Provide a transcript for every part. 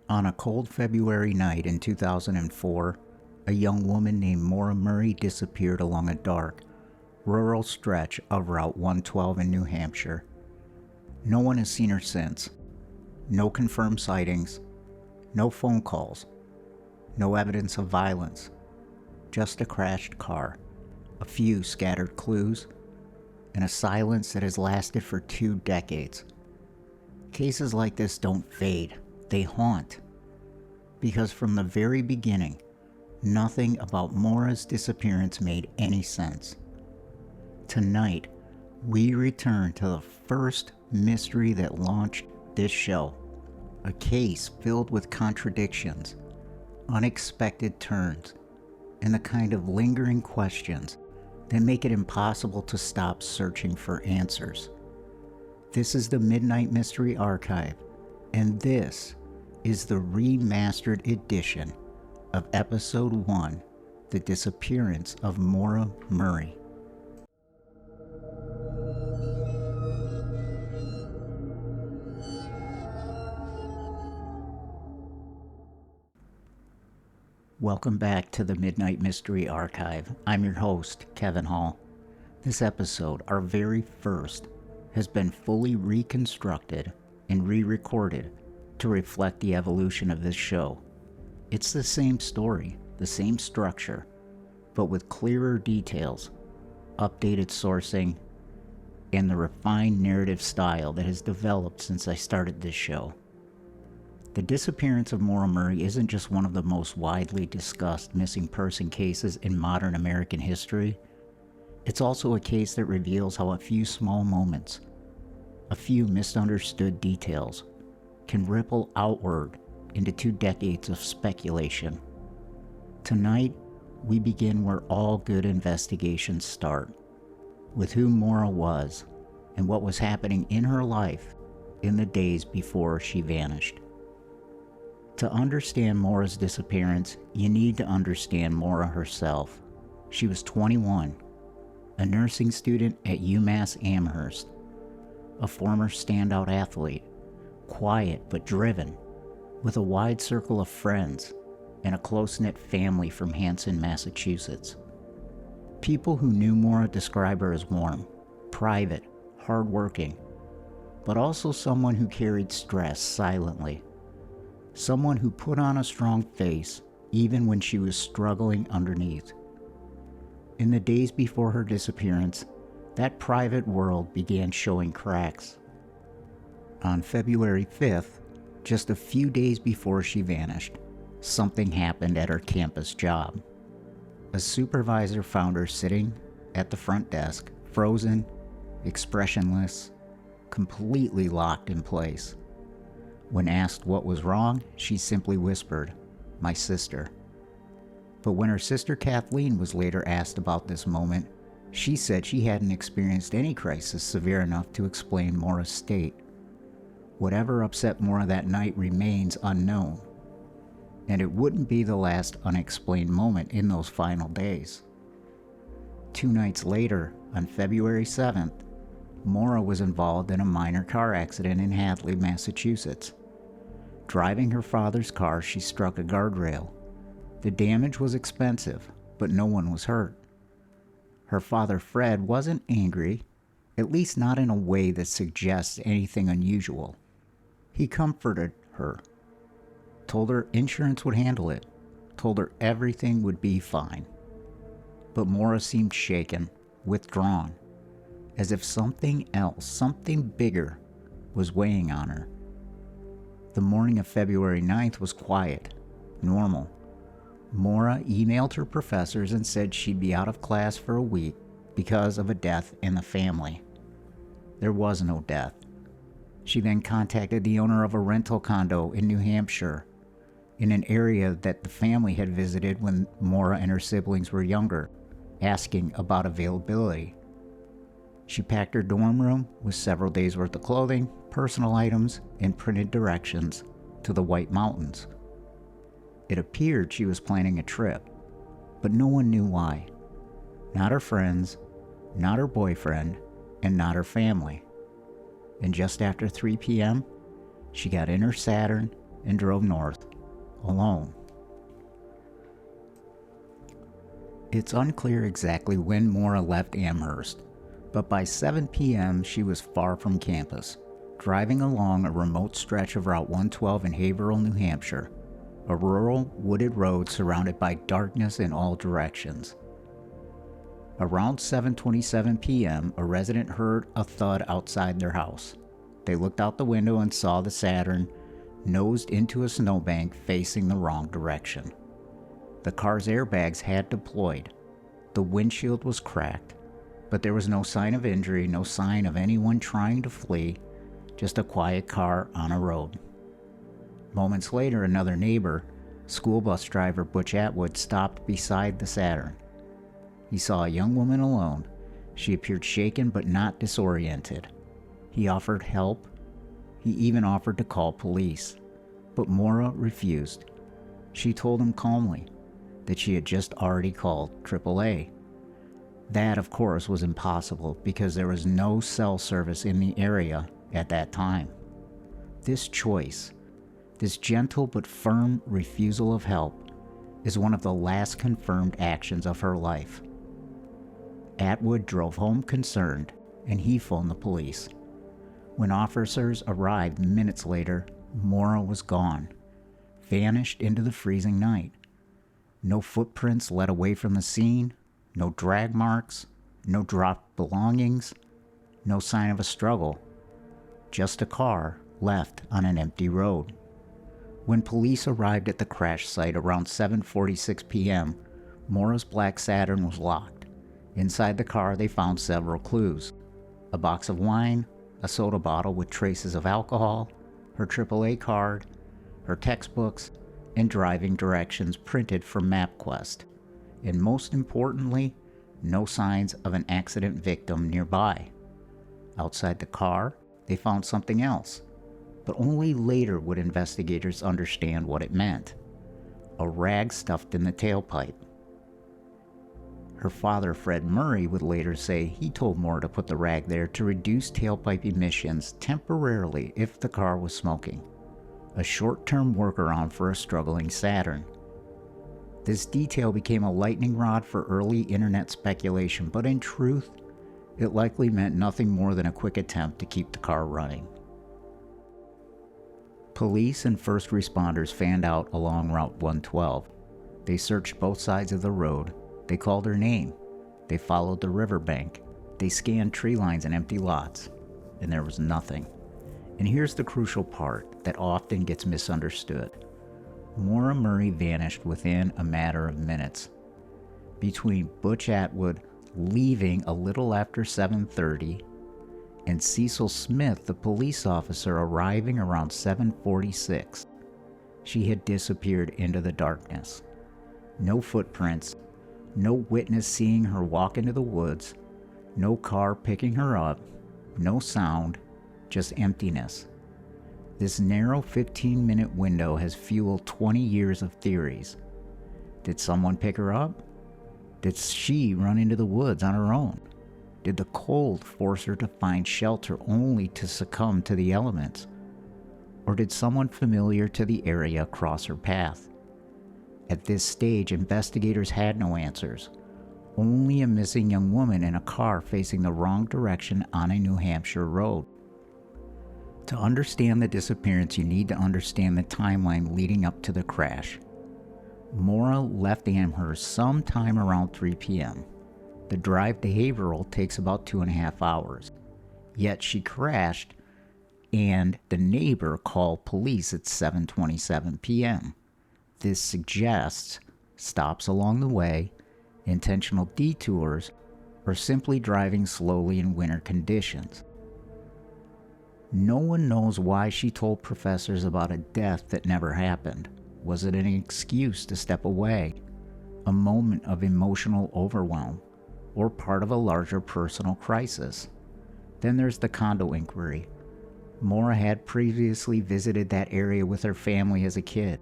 On a cold February night in 2004, a young woman named Maura Murray disappeared along a dark, rural stretch of Route 112 in New Hampshire. No one has seen her since. No confirmed sightings, no phone calls, no evidence of violence, just a crashed car, a few scattered clues, and a silence that has lasted for 2 decades. Cases like this don't fade, they haunt. Because from the very beginning, nothing about Maura's disappearance made any sense. Tonight, we return to the first mystery that launched this show. A case filled with contradictions, unexpected turns, and the kind of lingering questions that make it impossible to stop searching for answers. This is the Midnight Mystery Archive, and this is the remastered edition of Episode 1, The Disappearance of Maura Murray. Welcome back to the Midnight Mystery Archive. I'm your host, Kevin Hall. This episode, our very first, has been fully reconstructed and re-recorded to reflect the evolution of this show. It's the same story, the same structure, but with clearer details, updated sourcing, and the refined narrative style that has developed since I started this show. The disappearance of Maura Murray isn't just one of the most widely discussed missing person cases in modern American history. It's also a case that reveals how a few small moments, a few misunderstood details, can ripple outward into 2 decades of speculation. Tonight, we begin where all good investigations start, with who Maura was and what was happening in her life in the days before she vanished. To understand Maura's disappearance, you need to understand Maura herself. She was 21, a nursing student at UMass Amherst, a former standout athlete, quiet but driven, with a wide circle of friends and a close-knit family from Hanson, Massachusetts. People who knew Maura describe her as warm, private, hardworking, but also someone who carried stress silently. Someone who put on a strong face even when she was struggling underneath. In the days before her disappearance, that private world began showing cracks. On February 5th, just a few days before she vanished, something happened at her campus job. A supervisor found her sitting at the front desk, frozen, expressionless, completely locked in place. When asked what was wrong, she simply whispered, "My sister." But when her sister Kathleen was later asked about this moment, she said she hadn't experienced any crisis severe enough to explain Maura's state. Whatever upset Maura that night remains unknown, and it wouldn't be the last unexplained moment in those final days. 2 nights later, on February 7th, Maura was involved in a minor car accident in Hadley, Massachusetts. Driving her father's car, she struck a guardrail. The damage was expensive, but no one was hurt. Her father, Fred, wasn't angry, at least not in a way that suggests anything unusual. He comforted her, told her insurance would handle it, told her everything would be fine. But Maura seemed shaken, withdrawn, as if something else, something bigger, was weighing on her. The morning of February 9th was quiet, normal. Maura emailed her professors and said she'd be out of class for a week because of a death in the family. There was no death. She then contacted the owner of a rental condo in New Hampshire, in an area that the family had visited when Maura and her siblings were younger, asking about availability. She packed her dorm room with several days' worth of clothing, personal items, and printed directions to the White Mountains. It appeared she was planning a trip, but no one knew why. Not her friends, not her boyfriend, and not her family. And just after 3 p.m., she got in her Saturn and drove north, alone. It's unclear exactly when Maura left Amherst, but by 7 p.m. she was far from campus, driving along a remote stretch of Route 112 in Haverhill, New Hampshire, a rural, wooded road surrounded by darkness in all directions. Around 7:27 p.m., a resident heard a thud outside their house. They looked out the window and saw the Saturn nosed into a snowbank facing the wrong direction. The car's airbags had deployed. The windshield was cracked, but there was no sign of injury, no sign of anyone trying to flee, just a quiet car on a road. Moments later, another neighbor, school bus driver Butch Atwood, stopped beside the Saturn. He saw a young woman alone. She appeared shaken but not disoriented. He offered help. He even offered to call police, but Maura refused. She told him calmly that she had just already called AAA. That, of course, was impossible because there was no cell service in the area at that time. This choice, this gentle but firm refusal of help, is one of the last confirmed actions of her life. Atwood drove home concerned, and he phoned the police. When officers arrived minutes later, Maura was gone, vanished into the freezing night. No footprints led away from the scene, no drag marks, no dropped belongings, no sign of a struggle, just a car left on an empty road. When police arrived at the crash site around 7:46 p.m., Maura's black Saturn was locked. Inside the car, they found several clues: a box of wine, a soda bottle with traces of alcohol, her AAA card, her textbooks, and driving directions printed from MapQuest. And most importantly, no signs of an accident victim nearby. Outside the car, they found something else, but only later would investigators understand what it meant: a rag stuffed in the tailpipe. Her father, Fred Murray, would later say he told Maura to put the rag there to reduce tailpipe emissions temporarily if the car was smoking, a short-term workaround for a struggling Saturn. This detail became a lightning rod for early internet speculation, but in truth, it likely meant nothing more than a quick attempt to keep the car running. Police and first responders fanned out along Route 112. They searched both sides of the road. They called her name. They followed the riverbank. They scanned tree lines and empty lots, and there was nothing. And here's the crucial part that often gets misunderstood. Maura Murray vanished within a matter of minutes. Between Butch Atwood leaving a little after 7:30 and Cecil Smith, the police officer, arriving around 7:46, she had disappeared into the darkness. No footprints, no witness seeing her walk into the woods, no car picking her up, no sound, just emptiness. This narrow 15-minute window has fueled 20 years of theories. Did someone pick her up? Did she run into the woods on her own? Did the cold force her to find shelter only to succumb to the elements? Or did someone familiar to the area cross her path? At this stage, investigators had no answers. Only a missing young woman in a car facing the wrong direction on a New Hampshire road. To understand the disappearance, you need to understand the timeline leading up to the crash. Maura left Amherst sometime around 3 p.m. The drive to Haverhill takes about 2.5 hours. Yet she crashed, and the neighbor called police at 7:27 p.m. This suggests stops along the way, intentional detours, or simply driving slowly in winter conditions. No one knows why she told professors about a death that never happened. Was it an excuse to step away, a moment of emotional overwhelm, or part of a larger personal crisis? Then there's the condo inquiry. Maura had previously visited that area with her family as a kid.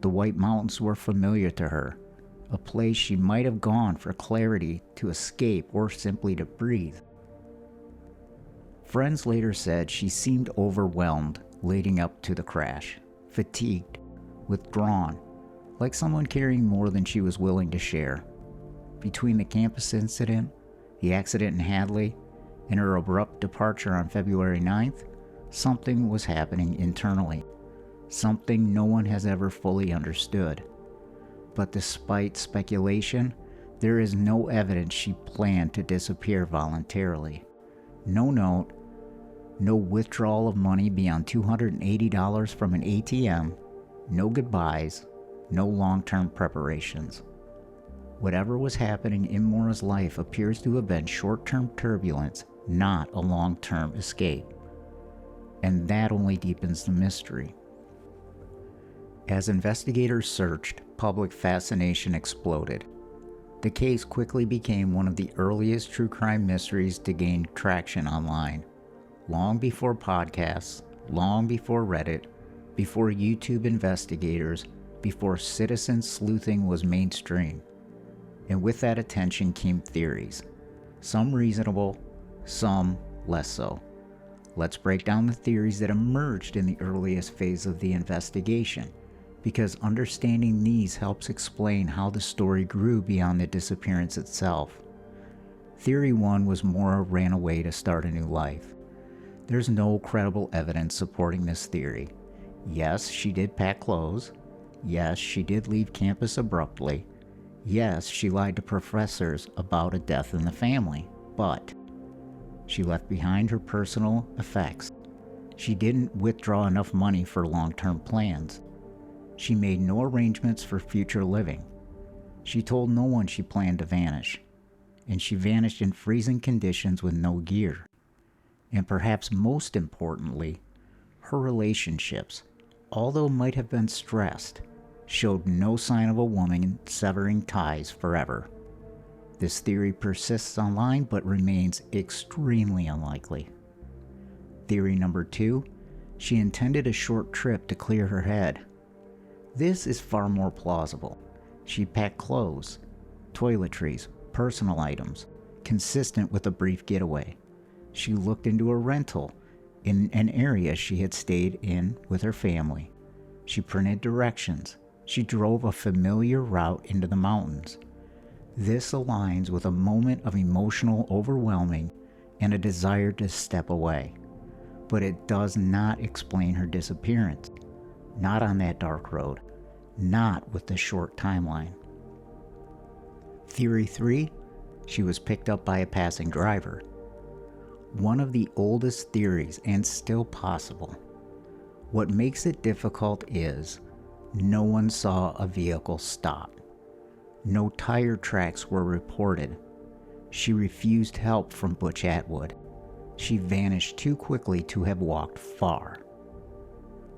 The White Mountains were familiar to her, a place she might have gone for clarity, to escape, or simply to breathe. Friends later said she seemed overwhelmed leading up to the crash. fatigued, withdrawn, like someone carrying more than she was willing to share. Between the campus incident, the accident in Hadley, and her abrupt departure on February 9th, something was happening internally. Something no one has ever fully understood. But despite speculation, there is no evidence she planned to disappear voluntarily. No note, no withdrawal of money beyond $280 from an ATM, no goodbyes, no long-term preparations. Whatever was happening in Maura's life appears to have been short-term turbulence, not a long-term escape. And that only deepens the mystery. As investigators searched, public fascination exploded. The case quickly became one of the earliest true crime mysteries to gain traction online. Long before podcasts, long before Reddit, before YouTube investigators, before citizen sleuthing was mainstream. And with that attention came theories. Some reasonable, some less so. Let's break down the theories that emerged in the earliest phase of the investigation, because understanding these helps explain how the story grew beyond the disappearance itself. Theory 1 was Maura ran away to start a new life. There's no credible evidence supporting this theory. Yes, she did pack clothes. Yes, she did leave campus abruptly. Yes, she lied to professors about a death in the family, but she left behind her personal effects. She didn't withdraw enough money for long-term plans. She made no arrangements for future living. She told no one she planned to vanish. And she vanished in freezing conditions with no gear. And perhaps most importantly, her relationships, although might have been stressed, showed no sign of a woman severing ties forever. This theory persists online but remains extremely unlikely. Theory number 2, she intended a short trip to clear her head. This is far more plausible. She packed clothes, toiletries, personal items, consistent with a brief getaway. She looked into a rental in an area she had stayed in with her family. She printed directions. She drove a familiar route into the mountains. This aligns with a moment of emotional overwhelming and a desire to step away. But it does not explain her disappearance. Not on that dark road. Not with the short timeline. Theory 3, she was picked up by a passing driver. One of the oldest theories and still possible. What makes it difficult is no one saw a vehicle stop. No tire tracks were reported. She refused help from Butch Atwood. She vanished too quickly to have walked far.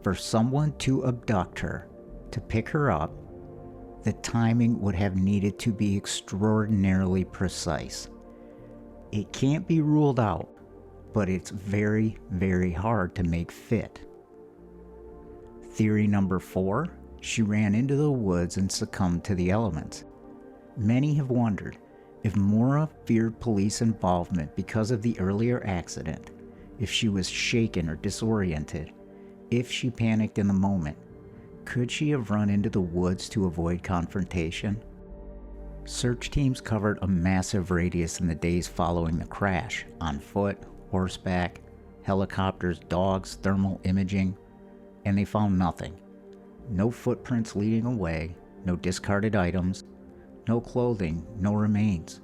For someone to abduct her, to pick her up, the timing would have needed to be extraordinarily precise. It can't be ruled out, but it's very, very hard to make fit. Theory number 4, she ran into the woods and succumbed to the elements. Many have wondered if Maura feared police involvement because of the earlier accident, if she was shaken or disoriented, if she panicked in the moment. Could she have run into the woods to avoid confrontation? Search teams covered a massive radius in the days following the crash, on foot, horseback, helicopters, dogs, thermal imaging, and they found nothing. No footprints leading away, no discarded items, no clothing, no remains.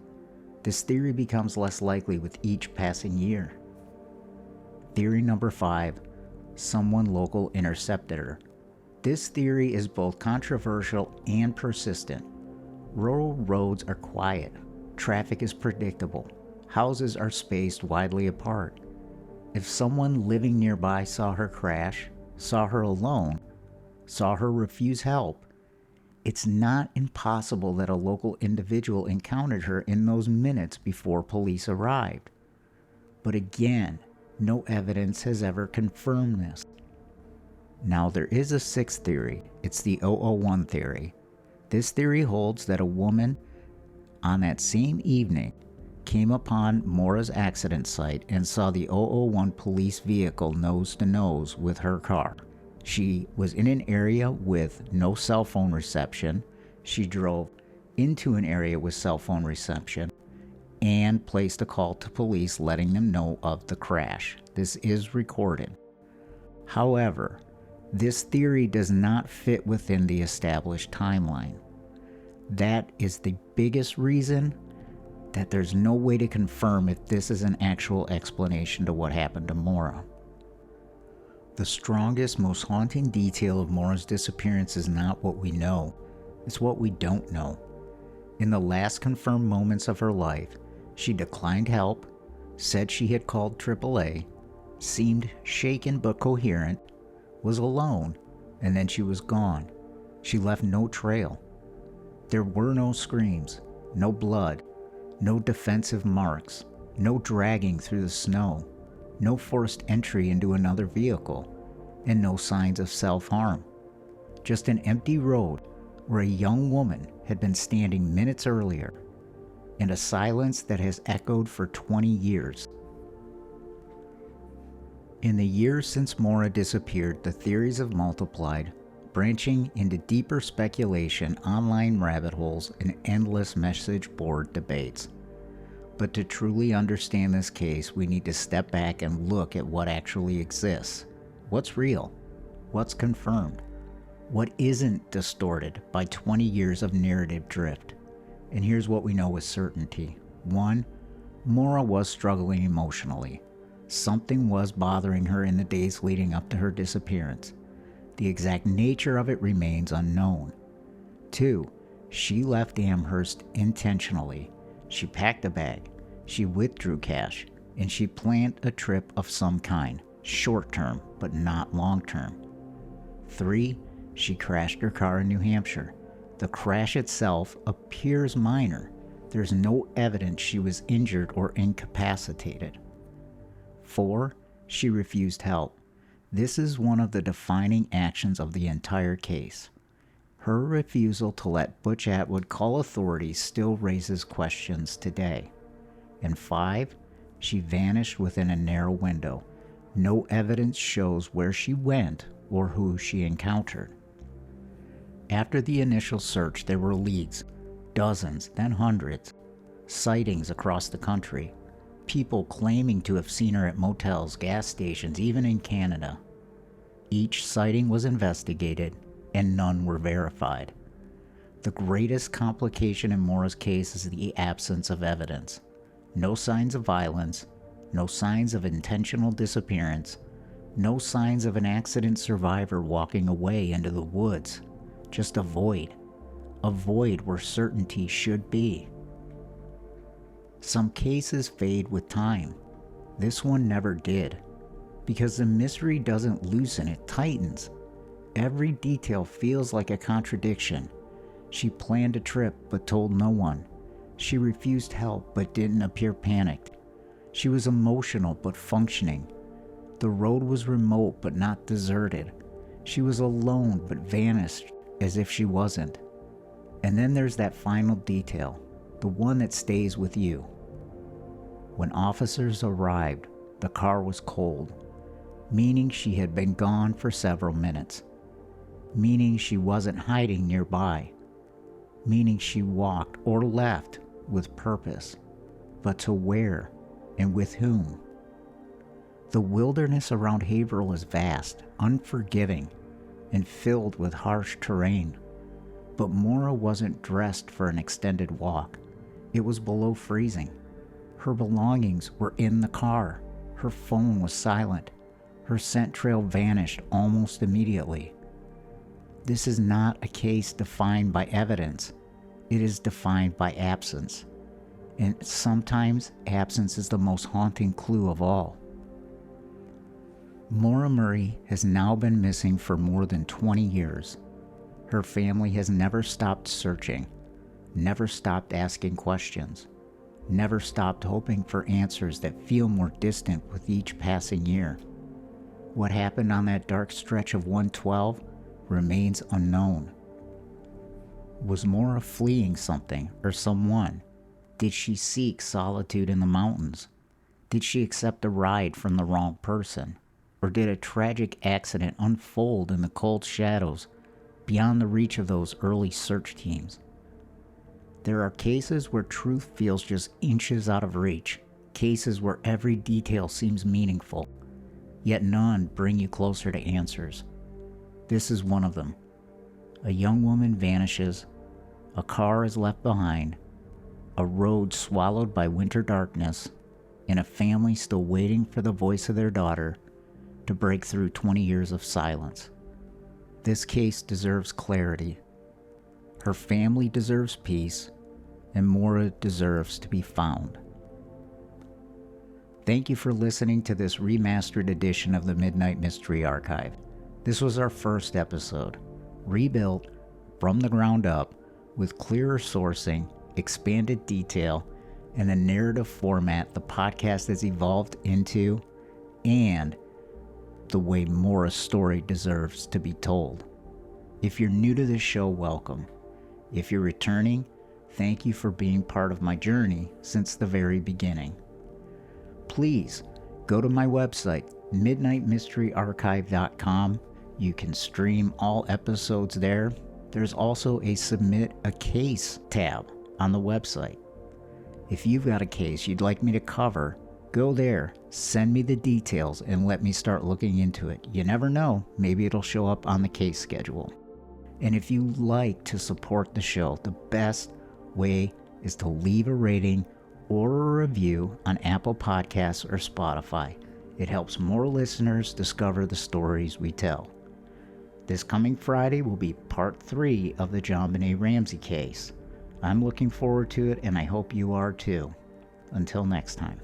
This theory becomes less likely with each passing year. Theory number 5, someone local intercepted her. This theory is both controversial and persistent. Rural roads are quiet. Traffic is predictable. Houses are spaced widely apart. If someone living nearby saw her crash, saw her alone, saw her refuse help, it's not impossible that a local individual encountered her in those minutes before police arrived. But again, no evidence has ever confirmed this. Now there is a 6th theory. It's the 001 theory. This theory holds that a woman on that same evening came upon Maura's accident site and saw the 001 police vehicle nose to nose with her car. She was in an area with no cell phone reception. She drove into an area with cell phone reception and placed a call to police letting them know of the crash. This is recorded. However, this theory does not fit within the established timeline. That is the biggest reason that there's no way to confirm if this is an actual explanation to what happened to Maura. The strongest, most haunting detail of Maura's disappearance is not what we know, it's what we don't know. In the last confirmed moments of her life, she declined help, said she had called AAA, seemed shaken but coherent, was alone, and then she was gone. She left no trail. There were no screams, no blood, no defensive marks, no dragging through the snow, no forced entry into another vehicle, and no signs of self-harm. Just an empty road where a young woman had been standing minutes earlier, and a silence that has echoed for 20 years. In the years since Maura disappeared, the theories have multiplied, branching into deeper speculation, online rabbit holes, and endless message board debates. But to truly understand this case, we need to step back and look at what actually exists. What's real? What's confirmed? What isn't distorted by 20 years of narrative drift? And here's what we know with certainty. 1. Maura was struggling emotionally. Something was bothering her in the days leading up to her disappearance. The exact nature of it remains unknown. 2. She left Amherst intentionally. She packed a bag, she withdrew cash, and she planned a trip of some kind, short-term but not long-term. 3. She crashed her car in New Hampshire. The crash itself appears minor. There's no evidence she was injured or incapacitated. 4. She refused help. This is one of the defining actions of the entire case. Her refusal to let Butch Atwood call authorities still raises questions today. And 5. She vanished within a narrow window. No evidence shows where she went or who she encountered. After the initial search, there were leads, dozens, then hundreds, sightings across the country, people claiming to have seen her at motels, gas stations, even in Canada. Each sighting was investigated, and none were verified. The greatest complication in Maura's case is the absence of evidence. No signs of violence, no signs of intentional disappearance, no signs of an accident survivor walking away into the woods. Just a void where certainty should be. Some cases fade with time. This one never did. Because the mystery doesn't loosen, it tightens. Every detail feels like a contradiction. She planned a trip but told no one. She refused help but didn't appear panicked. She was emotional but functioning. The road was remote but not deserted. She was alone but vanished as if she wasn't. And then there's that final detail, the one that stays with you. When officers arrived, the car was cold, meaning she had been gone for several minutes, meaning she wasn't hiding nearby, meaning she walked or left with purpose, but to where and with whom? The wilderness around Haverhill is vast, unforgiving, and filled with harsh terrain. But Maura wasn't dressed for an extended walk. It was below freezing. Her belongings were in the car. Her phone was silent. Her scent trail vanished almost immediately. This is not a case defined by evidence. It is defined by absence. And sometimes absence is the most haunting clue of all. Maura Murray has now been missing for more than 20 years. Her family has never stopped searching, never stopped asking questions, never stopped hoping for answers that feel more distant with each passing year. What happened on that dark stretch of 112 remains unknown. Was Maura fleeing something or someone? Did she seek solitude in the mountains? Did she accept a ride from the wrong person? Or did a tragic accident unfold in the cold shadows beyond the reach of those early search teams? There are cases where truth feels just inches out of reach, cases where every detail seems meaningful, yet none bring you closer to answers. This is one of them. A young woman vanishes, a car is left behind, a road swallowed by winter darkness, and a family still waiting for the voice of their daughter to break through 20 years of silence. This case deserves clarity. Her family deserves peace, and Maura deserves to be found. Thank you for listening to this remastered edition of the Midnight Mystery Archive. This was our first episode, rebuilt from the ground up with clearer sourcing, expanded detail, and the narrative format the podcast has evolved into, and the way Maura's story deserves to be told. If you're new to this show, welcome. If you're returning, thank you for being part of my journey since the very beginning. Please go to my website, midnightmysteryarchive.com. You can stream all episodes there. There's also a Submit a Case tab on the website. If you've got a case you'd like me to cover, go there, send me the details, and let me start looking into it. You never know, maybe it'll show up on the case schedule. And if you like to support the show, the best way is to leave a rating or a review on Apple Podcasts or Spotify. It helps more listeners discover the stories we tell. This coming Friday will be part 3 of the JonBenet Ramsey case. I'm looking forward to it, and I hope you are too. Until next time.